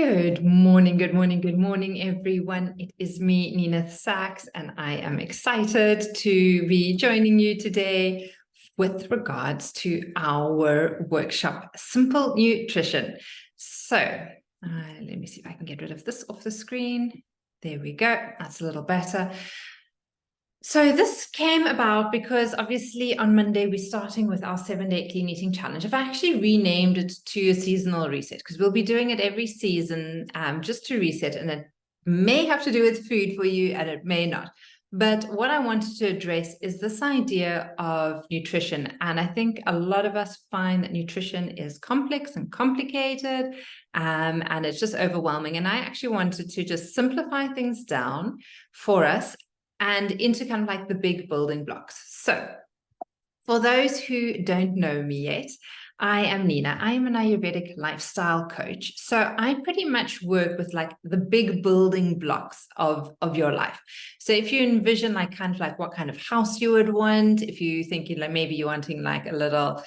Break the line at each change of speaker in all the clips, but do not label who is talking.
Good morning, good morning, good morning, everyone. It is me, Nina Sachs, and I am excited to be joining you today with regards to our workshop, Simple Nutrition. So let me see if I can get rid of this off the screen. There we go. That's a little better. So this came about because obviously on Monday, we're starting with our 7-day clean eating challenge. I've actually renamed it to a seasonal reset because we'll be doing it every season just to reset. And it may have to do with food for you and it may not. But what I wanted to address is this idea of nutrition. And I think a lot of us find that nutrition is complex and complicated and it's just overwhelming. And I actually wanted to just simplify things down for us and into kind of like the big building blocks. So for those who don't know me yet, I am Nina. I am an Ayurvedic lifestyle coach. So I pretty much work with like the big building blocks of your life. So if you envision like kind of like what kind of house you would want, if you're thinking like maybe you're wanting like a little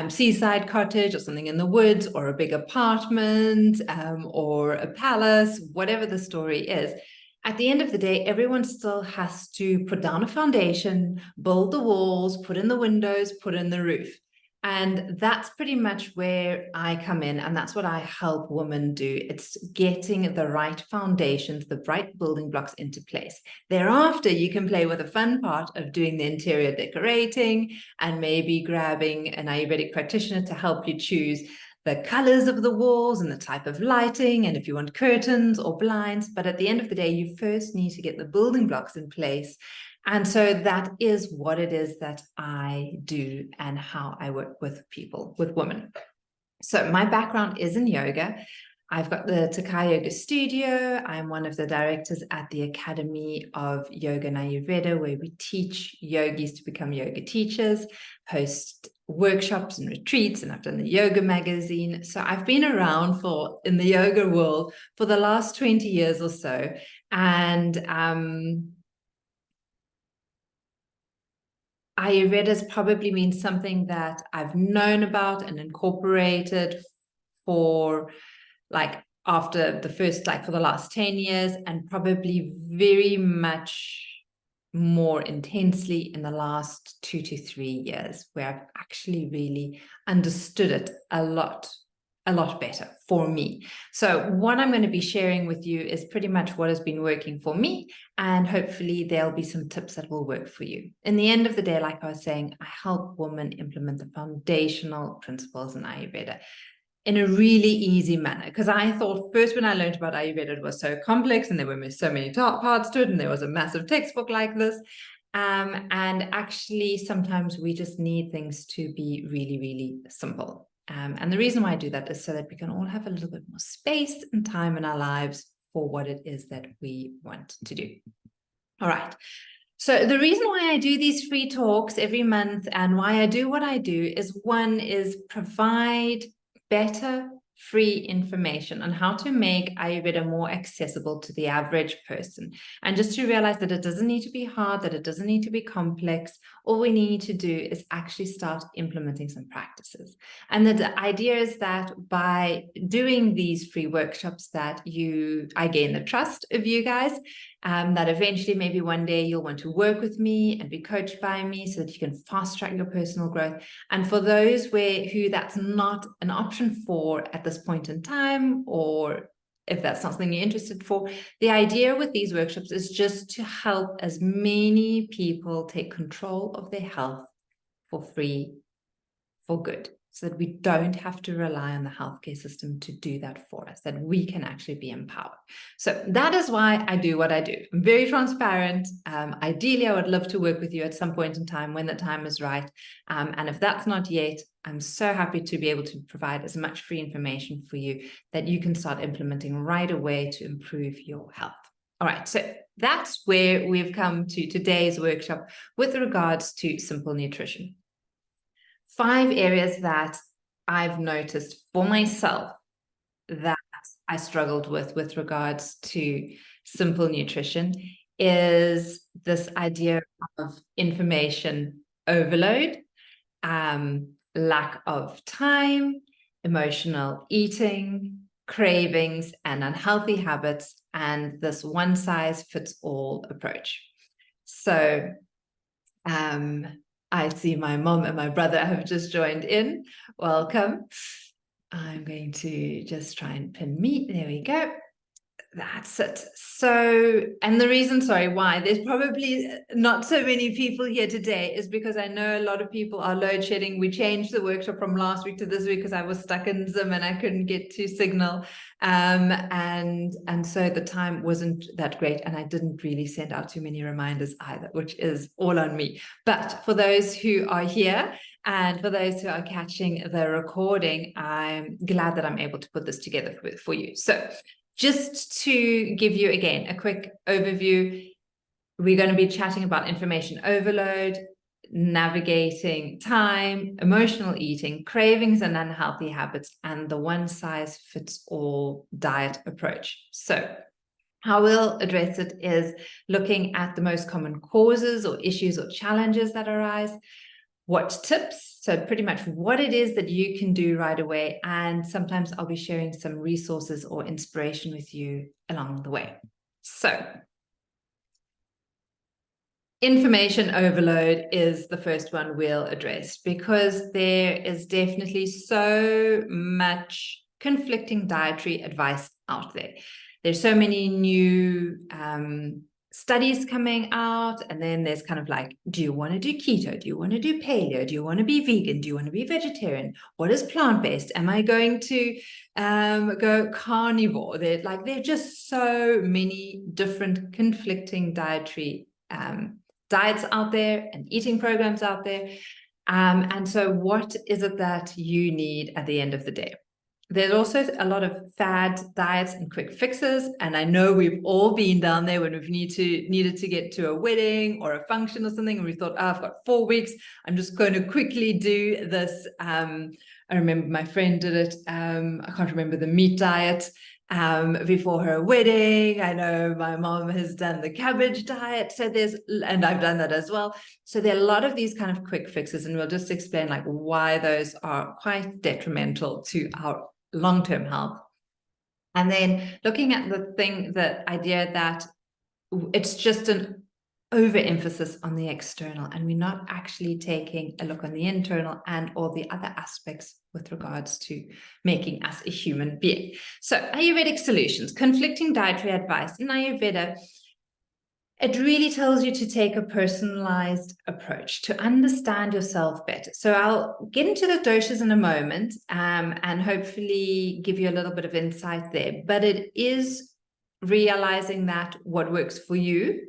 seaside cottage or something in the woods or a big apartment or a palace, whatever the story is, at the end of the day, everyone still has to put down a foundation, build the walls, put in the windows, put in the roof. And that's pretty much where I come in. And that's what I help women do. It's getting the right foundations, the right building blocks into place. Thereafter, you can play with the fun part of doing the interior decorating and maybe grabbing an Ayurvedic practitioner to help you choose the colors of the walls and the type of lighting, and if you want curtains or blinds. But at the end of the day, you first need to get the building blocks in place. And so that is what it is that I do and how I work with people, with women. So my background is in yoga. I've got the Takai Yoga Studio. I'm one of the directors at the Academy of Yoga and Ayurveda, where we teach yogis to become yoga teachers, host workshops and retreats, and I've done the yoga magazine. So I've been around in the yoga world for the last 20 years or so. And Ayurveda has probably been something that I've known about and incorporated for like after the first, like for the last 10 years, and probably very much more intensely in the last 2 to 3 years, where I've actually really understood it a lot better for me. So what I'm going to be sharing with you is pretty much what has been working for me, and hopefully there'll be some tips that will work for you. In the end of the day, like I was saying, I help women implement the foundational principles in Ayurveda in a really easy manner. Because I thought first when I learned about Ayurveda, it was so complex and there were so many parts to it, and there was a massive textbook like this. And actually, sometimes we just need things to be really, really simple. And the reason why I do that is so that we can all have a little bit more space and time in our lives for what it is that we want to do. All right. So the reason why I do these free talks every month and why I do what I do is, one is provide better free information on how to make Ayurveda more accessible to the average person. And just to realize that it doesn't need to be hard, that it doesn't need to be complex. All we need to do is actually start implementing some practices. And the idea is that by doing these free workshops that I gain the trust of you guys, that eventually maybe one day you'll want to work with me and be coached by me so that you can fast track your personal growth. And for those who that's not an option for at this point in time, or if that's not something you're interested for, the idea with these workshops is just to help as many people take control of their health for free, for good, so that we don't have to rely on the healthcare system to do that for us, that we can actually be empowered. So that is why I do what I do. I'm very transparent. Ideally, I would love to work with you at some point in time when the time is right. And if that's not yet, I'm so happy to be able to provide as much free information for you that you can start implementing right away to improve your health. All right, so that's where we've come to today's workshop with regards to simple nutrition. 5 areas that I've noticed for myself that I struggled with regards to simple nutrition is this idea of information overload, lack of time, emotional eating, cravings, and unhealthy habits, and this one-size-fits-all approach. So I see my mom and my brother have just joined in. Welcome. I'm going to just try and pin me. There we go. That's it. So, and the reason, sorry, why there's probably not so many people here today is because I know a lot of people are load shedding. We changed the workshop from last week to this week because I was stuck in Zoom and I couldn't get to Signal. And so the time wasn't that great, and I didn't really send out too many reminders either, which is all on me. But for those who are here, and for those who are catching the recording, I'm glad that I'm able to put this together for you. So just to give you, again, a quick overview, we're going to be chatting about information overload, navigating time, emotional eating, cravings and unhealthy habits, and the one-size-fits-all diet approach. So how we'll address it is looking at the most common causes or issues or challenges that arise, what tips, so pretty much what it is that you can do right away. And sometimes I'll be sharing some resources or inspiration with you along the way. So information overload is the first one we'll address, because there is definitely so much conflicting dietary advice out there. There's so many new studies coming out, and then there's kind of like, do you want to do keto? Do you want to do paleo? Do you want to be vegan? Do you want to be vegetarian? What is plant-based? Am I going to go carnivore? There are just so many different conflicting dietary diets out there and eating programs out there. And so what is it that you need at the end of the day? There's also a lot of fad diets and quick fixes. And I know we've all been down there when we've needed to get to a wedding or a function or something. And we thought, oh, I've got 4 weeks. I'm just going to quickly do this. I remember my friend did it. I can't remember the meat diet before her wedding. I know my mom has done the cabbage diet. So and I've done that as well. So there are a lot of these kind of quick fixes, and we'll just explain like why those are quite detrimental to our long-term health. And then looking at the idea that it's just an overemphasis on the external, and we're not actually taking a look on the internal and all the other aspects with regards to making us a human being. So Ayurvedic solutions, conflicting dietary advice. In Ayurveda, it really tells you to take a personalized approach to understand yourself better. So I'll get into the doshas in a moment and hopefully give you a little bit of insight there. But it is realizing that what works for you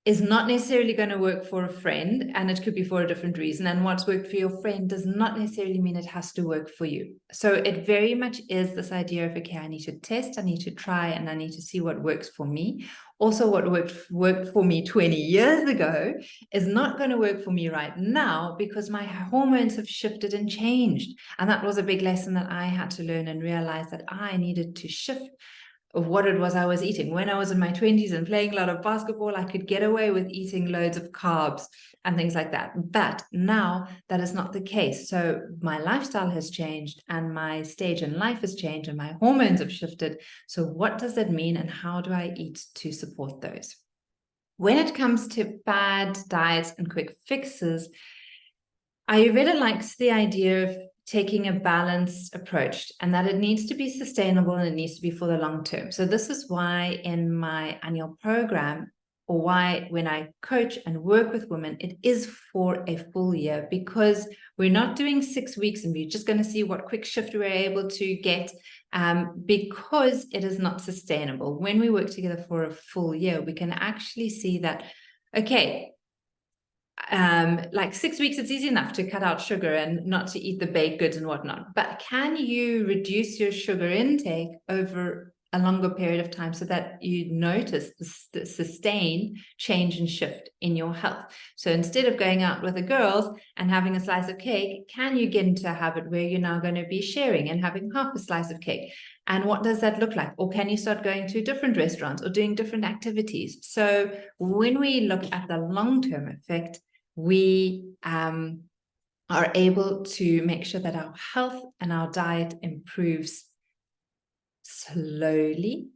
is not necessarily going to work for a friend, and it could be for a different reason. And what's worked for your friend does not necessarily mean it has to work for you. So it very much is this idea of, okay, I need to test, I need to try, and I need to see what works for me. Also, what worked for me 20 years ago is not going to work for me right now, because my hormones have shifted and changed. And that was a big lesson that I had to learn and realize that I needed to shift of what it was I was eating. When I was in my 20s and playing a lot of basketball, I could get away with eating loads of carbs and things like that. But now that is not the case. So my lifestyle has changed, and my stage in life has changed, and my hormones have shifted. So what does that mean, and how do I eat to support those? When it comes to fad diets and quick fixes, Ayurveda likes the idea of taking a balanced approach, and that it needs to be sustainable and it needs to be for the long term. So this is why in my annual program, or why when I coach and work with women, it is for a full year, because we're not doing 6 weeks and we're just going to see what quick shift we're able to get, because it is not sustainable. When we work together for a full year, we can actually see that, okay, like 6 weeks, it's easy enough to cut out sugar and not to eat the baked goods and whatnot. But can you reduce your sugar intake over a longer period of time so that you notice the sustained change and shift in your health? So instead of going out with the girls and having a slice of cake, can you get into a habit where you're now going to be sharing and having half a slice of cake? And what does that look like? Or can you start going to different restaurants or doing different activities? So when we look at the long-term effect, we are able to make sure that our health and our diet improves slowly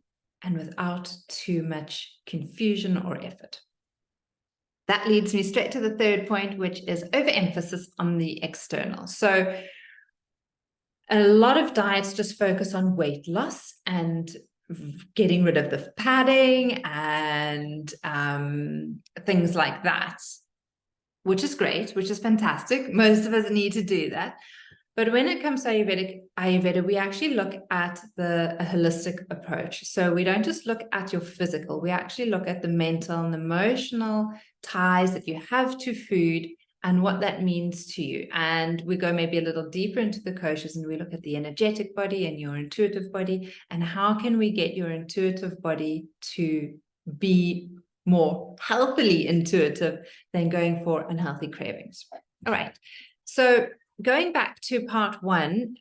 and without too much confusion or effort. That leads me straight to the third point, which is overemphasis on the external. So a lot of diets just focus on weight loss and getting rid of the padding and things like that, which is great, which is fantastic. Most of us need to do that. But when it comes to Ayurveda, we actually look at a holistic approach. So we don't just look at your physical, we actually look at the mental and emotional ties that you have to food and what that means to you. And we go maybe a little deeper into the koshas and we look at the energetic body and your intuitive body, and how can we get your intuitive body to be more healthily intuitive than going for unhealthy cravings. All right. So going back to part one,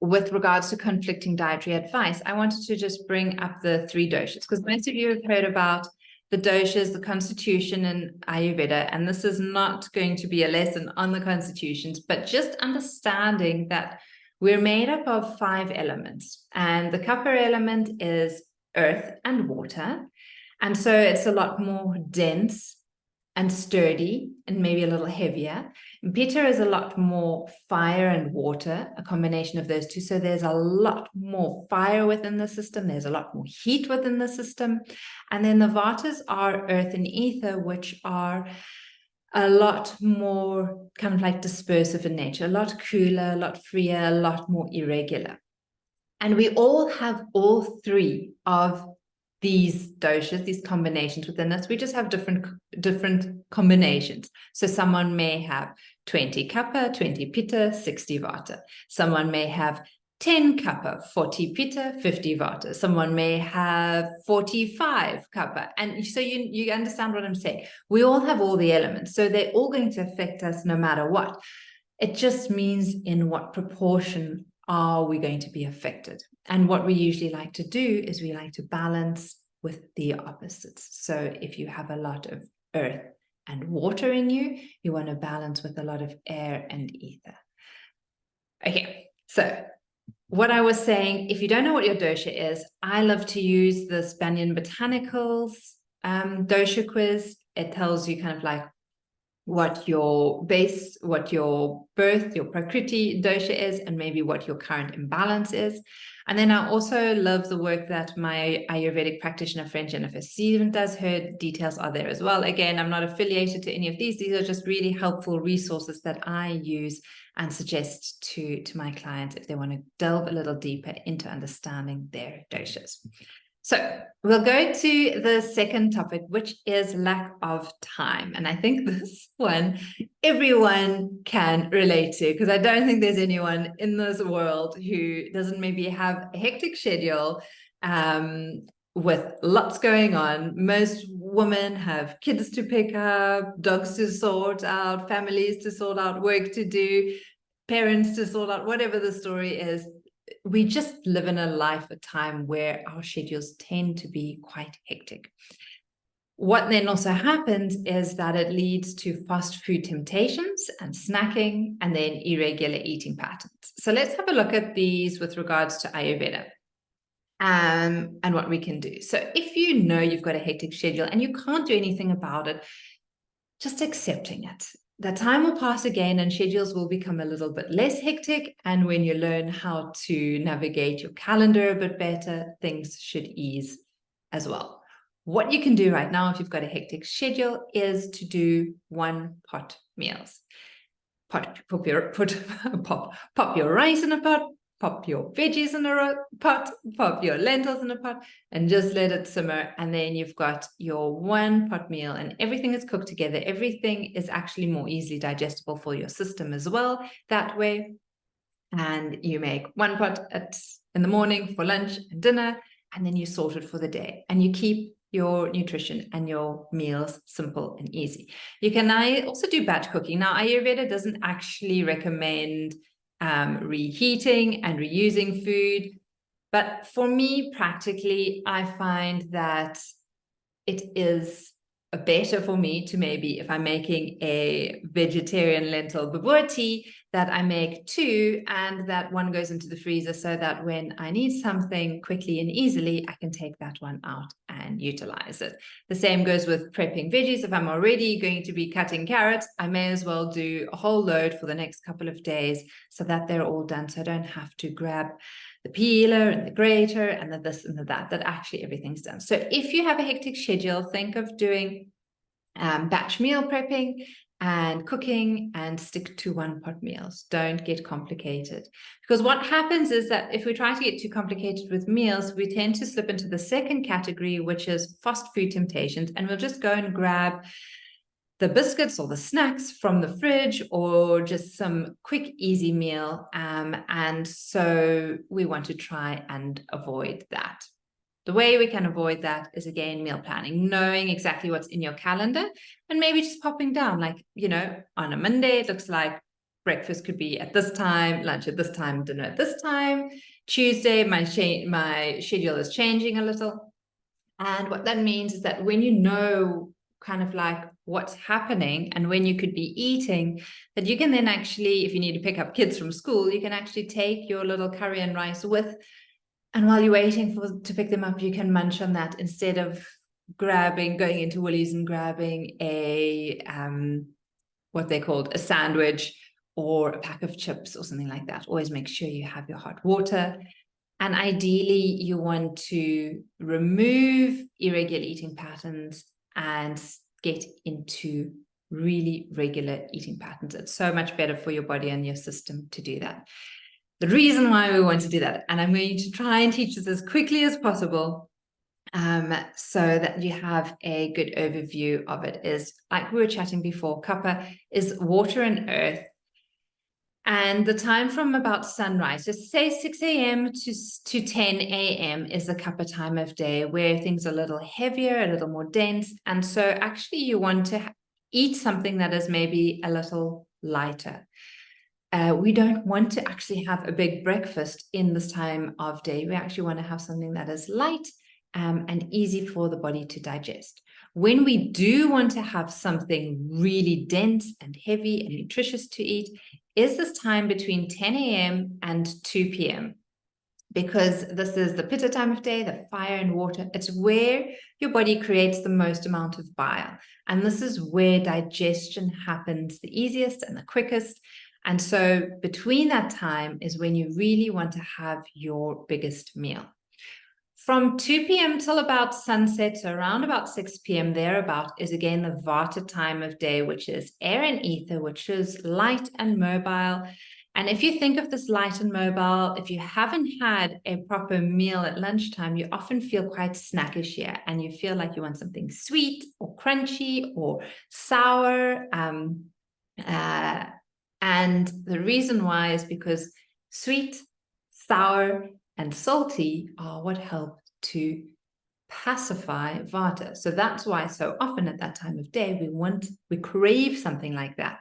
with regards to conflicting dietary advice, I wanted to just bring up the 3 doshas, because most of you have heard about the doshas, the constitution in Ayurveda, and this is not going to be a lesson on the constitutions, but just understanding that we're made up of 5 elements, and the kapha element is earth and water, and so it's a lot more dense and sturdy and maybe a little heavier. And pitta is a lot more fire and water, a combination of those two. So there's a lot more fire within the system. There's a lot more heat within the system. And then the vatas are earth and ether, which are a lot more kind of like dispersive in nature, a lot cooler, a lot freer, a lot more irregular. And we all have all 3 of these doshas, these combinations within us. We just have different combinations. So someone may have 20 kapha, 20 pitta, 60 vata. Someone may have 10 kapha, 40 pitta, 50 vata. Someone may have 45 kapha. And so you understand what I'm saying. We all have all the elements. So they're all going to affect us no matter what. It just means in what proportion are we going to be affected? And what we usually like to do is we like to balance with the opposites. So if you have a lot of earth and water in you, you want to balance with a lot of air and ether. Okay, so what I was saying, if you don't know what your dosha is, I love to use the Banyan Botanicals dosha quiz. It tells you kind of like what your base, what your birth, your prakriti dosha is, and maybe what your current imbalance is. And then I also love the work that my Ayurvedic practitioner friend Jennifer Stephen does. Her details are there as well. Again, I'm not affiliated to any of these. These are just really helpful resources that I use and suggest to my clients if they want to delve a little deeper into understanding their doshas. So we'll go to the second topic, which is lack of time. And I think this one everyone can relate to, because I don't think there's anyone in this world who doesn't maybe have a hectic schedule with lots going on. Most women have kids to pick up, dogs to sort out, families to sort out, work to do, parents to sort out, whatever the story is. We just live in a life, a time where our schedules tend to be quite hectic. What then also happens is that it leads to fast food temptations and snacking, and then irregular eating patterns. So let's have a look at these with regards to Ayurveda and what we can do. So if you know you've got a hectic schedule and you can't do anything about it, just accepting it. That time will pass again and schedules will become a little bit less hectic. And when you learn how to navigate your calendar a bit better, things should ease as well. What you can do right now, if you've got a hectic schedule, is to do 1-pot meals. Pop your rice in a pot, pop your veggies in a pot, pop your lentils in a pot, and just let it simmer. And then you've got your 1-pot meal, and everything is cooked together. Everything is actually more easily digestible for your system as well that way. And you make 1 pot in the morning for lunch and dinner, and then you sort it for the day. And you keep your nutrition and your meals simple and easy. You can also do batch cooking. Now, Ayurveda doesn't actually recommend reheating and reusing food. But for me, practically, I find that it is better for me to maybe, if I'm making a vegetarian lentil bobotie, that I make two, and that one goes into the freezer so that when I need something quickly and easily, I can take that one out and utilize it. The same goes with prepping veggies. If I'm already going to be cutting carrots, I may as well do a whole load for the next couple of days so that they're all done, so I don't have to grab the peeler and the grater and the this and the that actually everything's done. So if you have a hectic schedule, think of doing batch meal prepping and cooking, and stick to one-pot meals. Don't get complicated, because what happens is that if we try to get too complicated with meals, we tend to slip into the second category, which is fast food temptations, and we'll just go and grab the biscuits or the snacks from the fridge, or just some quick, easy meal. And so we want to try and avoid that. The way we can avoid that is, again, meal planning, knowing exactly what's in your calendar, and maybe just popping down, like, on a Monday, it looks like breakfast could be at this time, lunch at this time, dinner at this time. Tuesday, my schedule is changing a little. And what that means is that when you know kind of like what's happening and when you could be eating, that you can then actually, if you need to pick up kids from school, you can actually take your little curry and rice with, and while you're waiting to pick them up, you can munch on that instead of going into Woolies and grabbing a what they called a sandwich or a pack of chips or something like that. Always make sure you have your hot water. And ideally, you want to remove irregular eating patterns and get into really regular eating patterns. It's so much better for your body and your system to do that. The reason why we want to do that, and I'm going to try and teach this as quickly as possible, so that you have a good overview of it, is, like we were chatting before, kapha is water and earth. And the time from about sunrise, so say 6 a.m. to 10 a.m. is the kapha time of day, where things are a little heavier, a little more dense. And so actually you want to eat something that is maybe a little lighter. We don't want to actually have a big breakfast in this time of day. We actually want to have something that is light and easy for the body to digest. When we do want to have something really dense and heavy and nutritious to eat, is this time between 10 a.m. and 2 p.m. Because this is the pitta time of day, the fire and water. It's where your body creates the most amount of bile. And this is where digestion happens the easiest and the quickest. And so between that time is when you really want to have your biggest meal. From 2 p.m. till about sunset, so around about 6 p.m. thereabout, is again the vata time of day, which is air and ether, which is light and mobile. And if you think of this light and mobile, if you haven't had a proper meal at lunchtime, you often feel quite snackish here, and you feel like you want something sweet or crunchy or sour. And the reason why is because sweet, sour, and salty are what help to pacify vata. So that's why so often at that time of day, we crave something like that.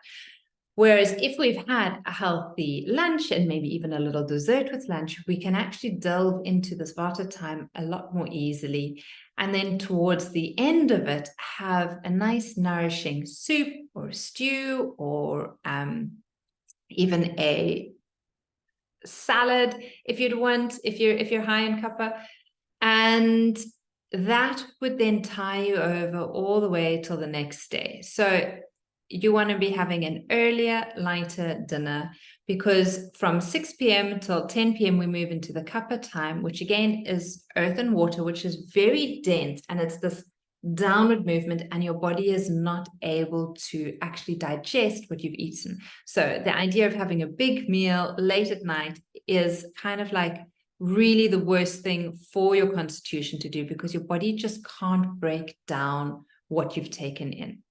Whereas if we've had a healthy lunch and maybe even a little dessert with lunch, we can actually delve into this vata time a lot more easily. And then towards the end of it, have a nice nourishing soup or stew, or even a salad if you'd want, if you're high in kapha. And that would then tie you over all the way till the next day. So you want to be having an earlier, lighter dinner, because from 6 p.m. till 10 p.m. we move into the kapha time, which again is earth and water, which is very dense, and it's this downward movement, and your body is not able to actually digest what you've eaten. So the idea of having a big meal late at night is kind of like really the worst thing for your constitution to do, because your body just can't break down what you've taken in.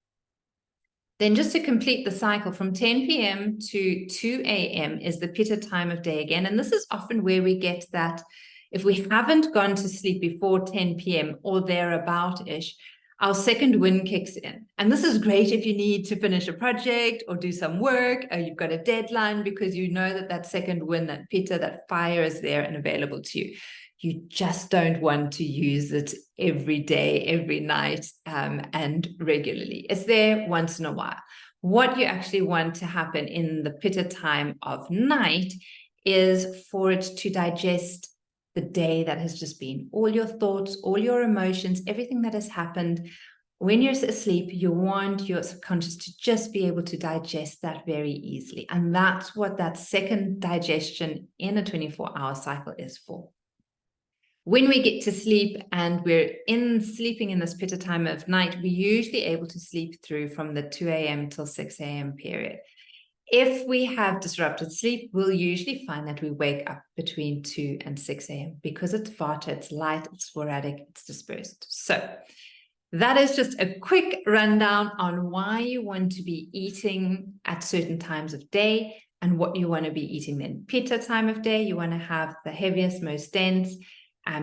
Then just to complete the cycle, from 10 p.m. to 2 a.m. is the pitta time of day again. And this is often where we get that if we haven't gone to sleep before 10 p.m. or thereabout-ish, our second wind kicks in. And this is great if you need to finish a project or do some work, or you've got a deadline, because you know that that second wind, that pitta, that fire is there and available to you. You just don't want to use it every day, every night, and regularly. It's there once in a while. What you actually want to happen in the pitta time of night is for it to digest the day that has just been, all your thoughts, all your emotions, everything that has happened. When you're asleep, you want your subconscious to just be able to digest that very easily. And that's what that second digestion in a 24-hour cycle is for. When we get to sleep and we're sleeping in this pitta time of night, we're usually able to sleep through from the 2 a.m. till 6 a.m. period. If we have disrupted sleep, we'll usually find that we wake up between 2 and 6 a.m. because it's vata, it's light, it's sporadic, it's dispersed. So that is just a quick rundown on why you want to be eating at certain times of day and what you want to be eating then. Pitta time of day, you want to have the heaviest, most dense.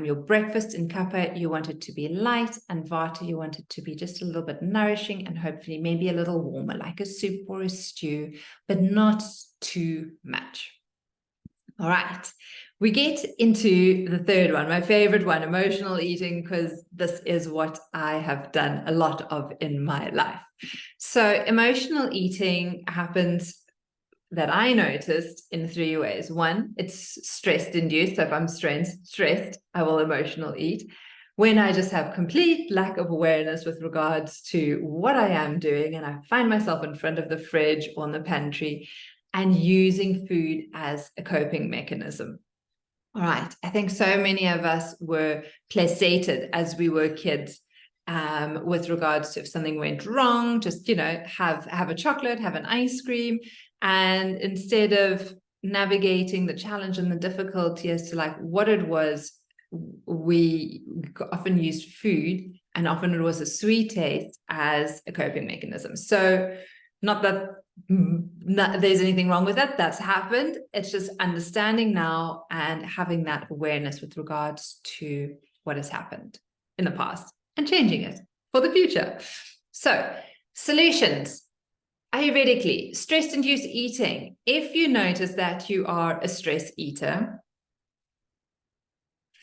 Your breakfast in kapha, you want it to be light, and vata, you want it to be just a little bit nourishing and hopefully maybe a little warmer, like a soup or a stew, but not too much. All right, we get into the third one, my favorite one, emotional eating, because this is what I have done a lot of in my life. So emotional eating happens, that I noticed, in 3 ways. One, it's stress induced. So if I'm stressed, I will emotional eat. When I just have complete lack of awareness with regards to what I am doing, and I find myself in front of the fridge or in the pantry and using food as a coping mechanism. All right, I think so many of us were placated as we were kids, with regards to if something went wrong, just, have a chocolate, have an ice cream. And instead of navigating the challenge and the difficulty as to like what it was, we often used food, and often it was a sweet taste, as a coping mechanism. So not that there's anything wrong with that, that's happened. It's just understanding now and having that awareness with regards to what has happened in the past and changing it for the future. So solutions. Ayurvedically, stress-induced eating. If you notice that you are a stress eater,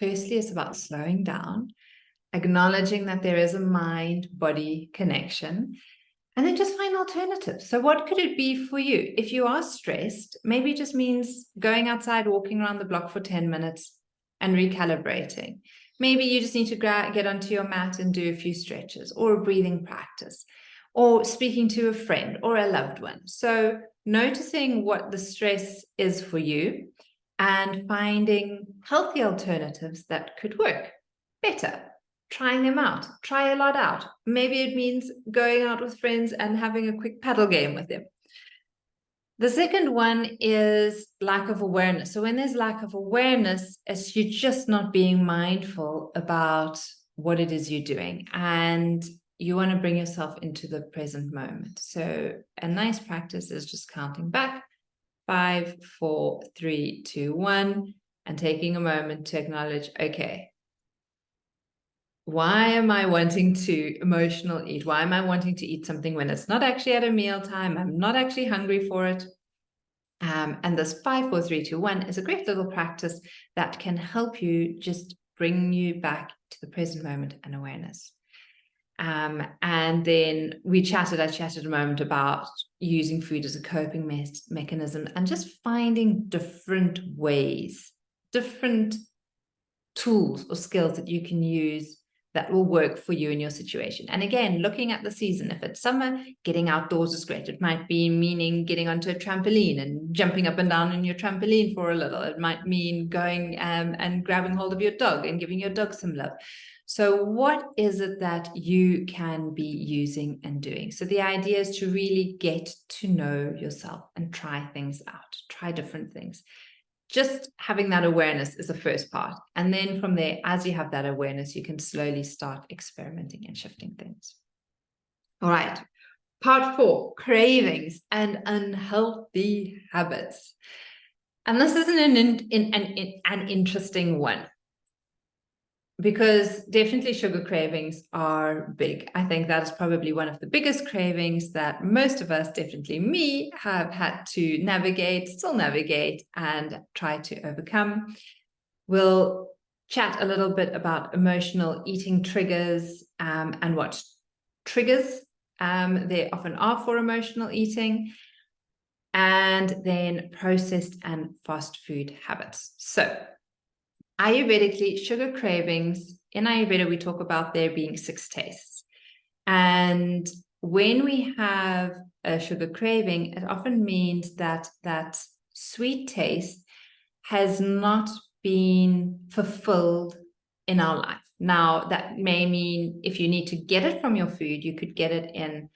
firstly, it's about slowing down, acknowledging that there is a mind-body connection, and then just find alternatives. So what could it be for you? If you are stressed, maybe it just means going outside, walking around the block for 10 minutes and recalibrating. Maybe you just need to get onto your mat and do a few stretches or a breathing practice, or speaking to a friend or a loved one. So noticing what the stress is for you and finding healthy alternatives that could work better. Trying them out, try a lot out. Maybe it means going out with friends and having a quick paddle game with them. The second one is lack of awareness. So when there's lack of awareness, it's you just not being mindful about what it is you're doing. And you want to bring yourself into the present moment. So a nice practice is just counting back, 5, 4, 3, 2, 1, and taking a moment to acknowledge, okay, why am I wanting to emotional eat? Why am I wanting to eat something when it's not actually at a meal time? I'm not actually hungry for it. And this 5, 4, 3, 2, 1 is a great little practice that can help you just bring you back to the present moment and awareness. And then I chatted a moment about using food as a coping mechanism and just finding different ways, different tools or skills that you can use that will work for you in your situation. And again, looking at the season, if it's summer, getting outdoors is great. It might be meaning getting onto a trampoline and jumping up and down on your trampoline for a little. It might mean going and grabbing hold of your dog and giving your dog some love. So what is it that you can be using and doing? So the idea is to really get to know yourself and try things out, try different things. Just having that awareness is the first part. And then from there, as you have that awareness, you can slowly start experimenting and shifting things. All right. Part 4, cravings and unhealthy habits. And this is an interesting one, because definitely sugar cravings are big. I think that is probably one of the biggest cravings that most of us, definitely me, have had to still navigate and try to overcome. We'll chat a little bit about emotional eating triggers and what triggers there often are for emotional eating, and then processed and fast food habits. So Ayurvedically, sugar cravings, in Ayurveda, we talk about there being 6 tastes. And when we have a sugar craving, it often means that that sweet taste has not been fulfilled in our life. Now, that may mean if you need to get it from your food, you could get it in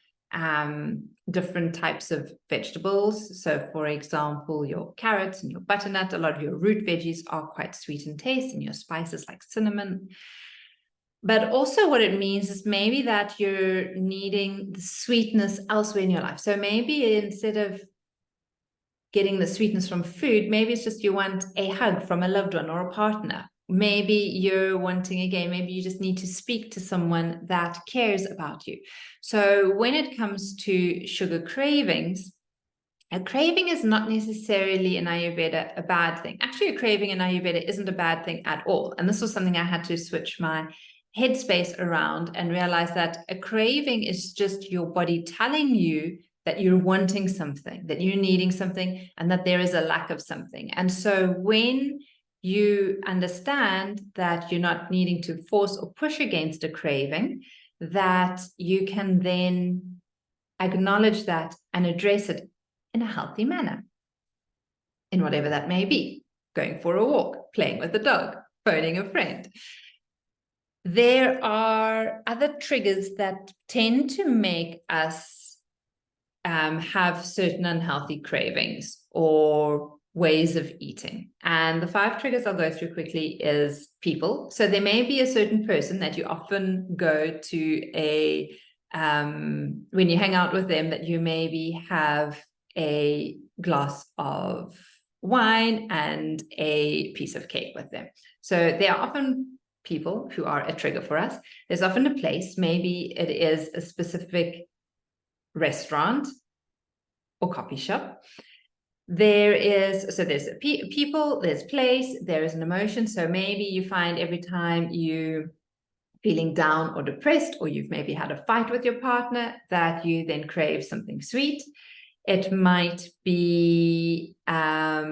different types of vegetables. So, for example, your carrots and your butternut, a lot of your root veggies are quite sweet in taste, and your spices like cinnamon. But also what it means is maybe that you're needing the sweetness elsewhere in your life. So maybe instead of getting the sweetness from food, maybe it's just you want a hug from a loved one or a partner. Maybe you're wanting, again, maybe you just need to speak to someone that cares about you. So when it comes to sugar cravings, a craving is not necessarily in Ayurveda a bad thing. Actually, a craving in Ayurveda isn't a bad thing at all. And this was something I had to switch my headspace around and realize that a craving is just your body telling you that you're wanting something, that you're needing something, and that there is a lack of something. And so when you understand that you're not needing to force or push against a craving, that you can then acknowledge that and address it in a healthy manner, in whatever that may be. Going for a walk, playing with a dog, phoning a friend. There are other triggers that tend to make us have certain unhealthy cravings or ways of eating. And the 5 triggers I'll go through quickly is people. So there may be a certain person that you often go to when you hang out with them, that you maybe have a glass of wine and a piece of cake with them. So there are often people who are a trigger for us. There's often a place, maybe it is a specific restaurant or coffee shop. There's people, there's place, there is an emotion. So maybe you find every time you feeling down or depressed, or you've maybe had a fight with your partner, that you then crave something sweet. It might be a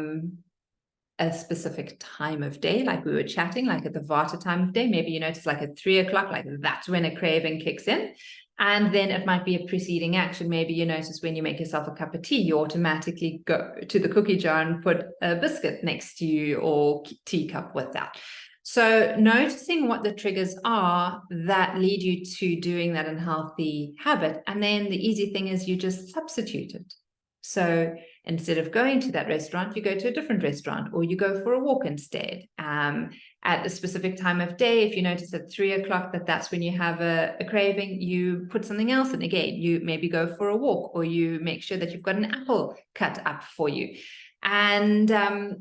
specific time of day, like we were chatting, like at the Vata time of day. Maybe you notice like at 3 o'clock, like that's when a craving kicks in. And then it might be a preceding action. Maybe you notice when you make yourself a cup of tea, you automatically go to the cookie jar and put a biscuit next to you or teacup with that. So noticing what the triggers are that lead you to doing that unhealthy habit. And then the easy thing is you just substitute it. So instead of going to that restaurant, you go to a different restaurant, or you go for a walk instead. At a specific time of day, if you notice at 3 o'clock that's when you have a craving, you put something else in. Again, you maybe go for a walk, or you make sure that you've got an apple cut up for you. And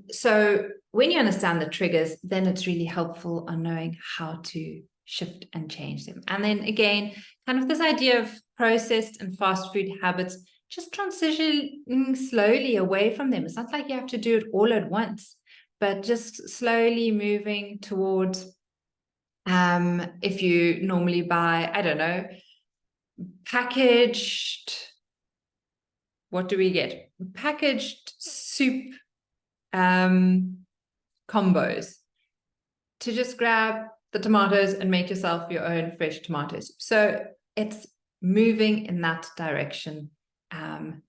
so when you understand the triggers, then it's really helpful on knowing how to shift and change them. And then again, kind of this idea of processed and fast food habits, just transitioning slowly away from them. It's not like you have to do it all at once, but just slowly moving towards, if you normally buy, I don't know, packaged, what do we get? Packaged soup combos, to just grab the tomatoes and make yourself your own fresh tomatoes. So it's moving in that direction,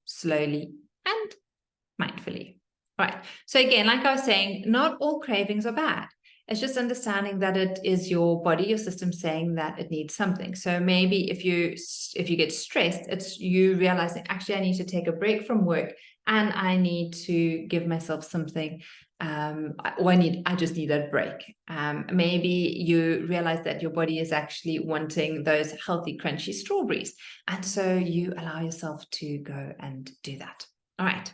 slowly and mindfully. Right. So again, like I was saying, not all cravings are bad. It's just understanding that it is your body, your system saying that it needs something. So maybe if you get stressed, it's you realizing, actually, I need to take a break from work and I need to give myself something, or I just need a break. Maybe you realize that your body is actually wanting those healthy, crunchy strawberries. And so you allow yourself to go and do that. All right.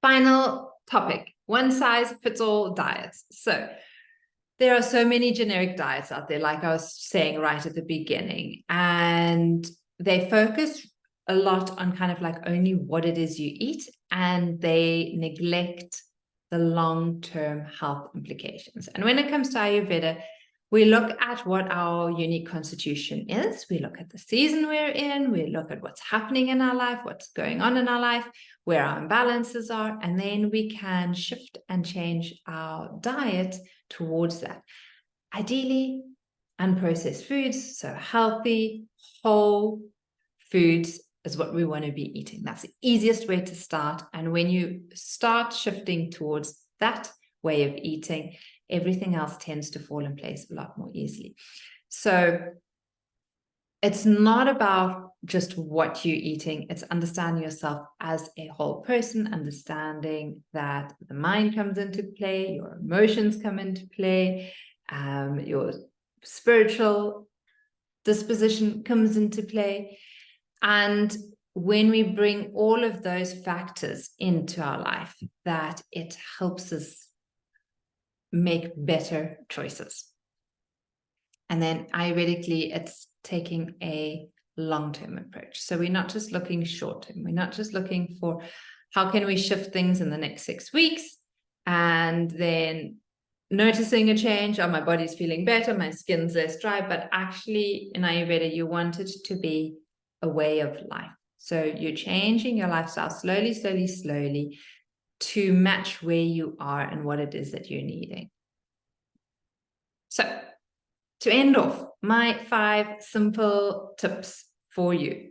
Final topic, one size fits all diets. So there are so many generic diets out there, like I was saying right at the beginning, and they focus a lot on kind of like only what it is you eat, and they neglect the long-term health implications. And when it comes to Ayurveda, we look at what our unique constitution is. We look at the season we're in. We look at what's happening in our life, what's going on in our life, where our imbalances are, and then we can shift and change our diet towards that. Ideally, unprocessed foods, so healthy, whole foods is what we want to be eating. That's the easiest way to start. And when you start shifting towards that way of eating, everything else tends to fall in place a lot more easily. So it's not about just what you're eating, it's understanding yourself as a whole person, understanding that the mind comes into play, your emotions come into play, your spiritual disposition comes into play. And when we bring all of those factors into our life, that it helps us make better choices. And then Ayurvedically, it's taking a long-term approach. So we're not just looking short-term. We're not just looking for how can we shift things in the next 6 weeks and then noticing a change. Oh, my body's feeling better, my skin's less dry. But actually in Ayurveda, you want it to be a way of life. So you're changing your lifestyle slowly, slowly, slowly to match where you are and what it is that you're needing. So to end off, my 5 simple tips for you.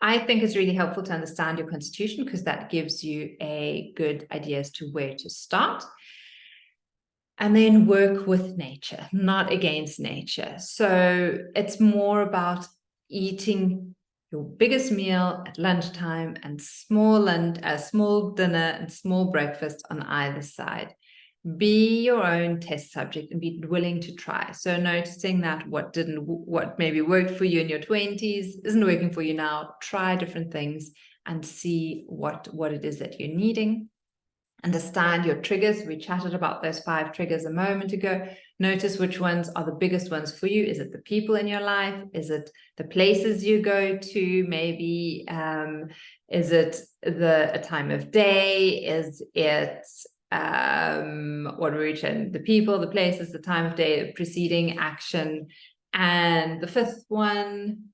I think it's really helpful to understand your constitution because that gives you a good idea as to where to start. And then work with nature, not against nature. So it's more about eating your biggest meal at lunchtime and small dinner and small breakfast on either side. Be your own test subject and be willing to try. So noticing that what maybe worked for you in your 20s isn't working for you now. Try different things and see what it is that you're needing. Understand your triggers. We chatted about those 5 triggers a moment ago. Notice which ones are the biggest ones for you. Is it the people in your life? Is it the places you go to? Maybe is it a time of day? Is it what we're reaching? The people, the places, the time of day, the preceding action. And the 5th one,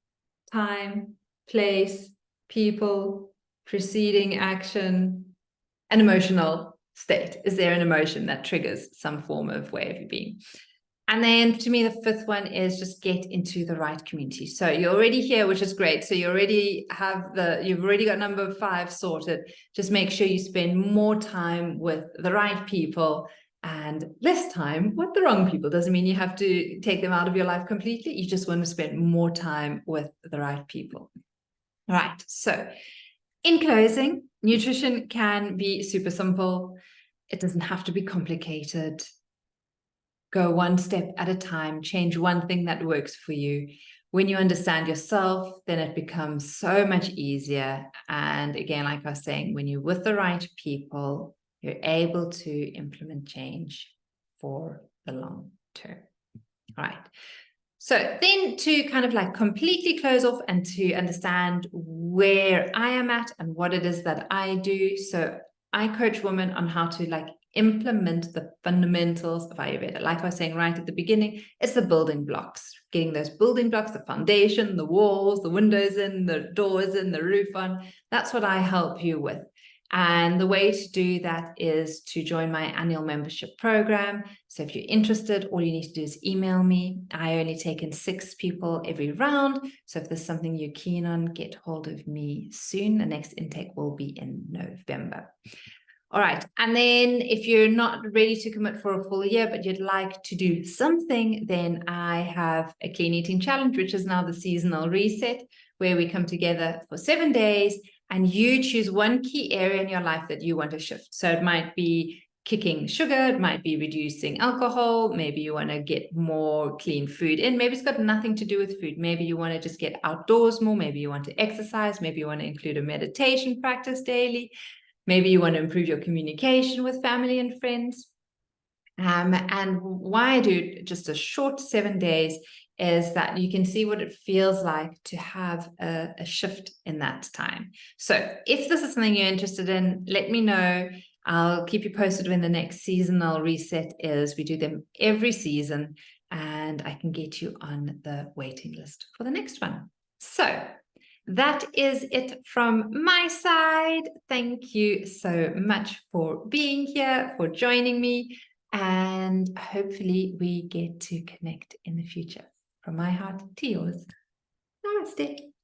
time, place, people, preceding action, an emotional state. Is there an emotion that triggers some form of way of you being? And then to me, the 5th one is just get into the right community. So you're already here, which is great. So you already you've already got number 5 sorted. Just make sure you spend more time with the right people and less time with the wrong people. Doesn't mean you have to take them out of your life completely. You just want to spend more time with the right people. All right. So in closing, nutrition can be super simple. It doesn't have to be complicated. Go one step at a time, change one thing that works for you. When you understand yourself, then it becomes so much easier. And again, like I was saying, when you're with the right people, you're able to implement change for the long term. All right. So then to kind of like completely close off and to understand where I am at and what it is that I do. So I coach women on how to like implement the fundamentals of Ayurveda. Like I was saying right at the beginning, it's the building blocks, getting those building blocks, the foundation, the walls, the windows in, the doors in, the roof on. That's what I help you with. And the way to do that is to join my annual membership program. So if you're interested, all you need to do is email me. I only take in 6 people every round. So if there's something you're keen on, get hold of me soon. The next intake will be in November. All right. And then if you're not ready to commit for a full year, but you'd like to do something, then I have a clean eating challenge, which is now the seasonal reset, where we come together for 7 days and you choose one key area in your life that you want to shift. So it might be kicking sugar, it might be reducing alcohol, maybe you want to get more clean food in, maybe it's got nothing to do with food, maybe you want to just get outdoors more, maybe you want to exercise, maybe you want to include a meditation practice daily, maybe you want to improve your communication with family and friends. And why I do just a short 7 days is that you can see what it feels like to have a shift in that time. So if this is something you're interested in, let me know. I'll keep you posted when the next seasonal reset is. We do them every season, and I can get you on the waiting list for the next one. So that is it from my side. Thank you so much for being here, for joining me, and hopefully we get to connect in the future. From my heart to yours. Namaste.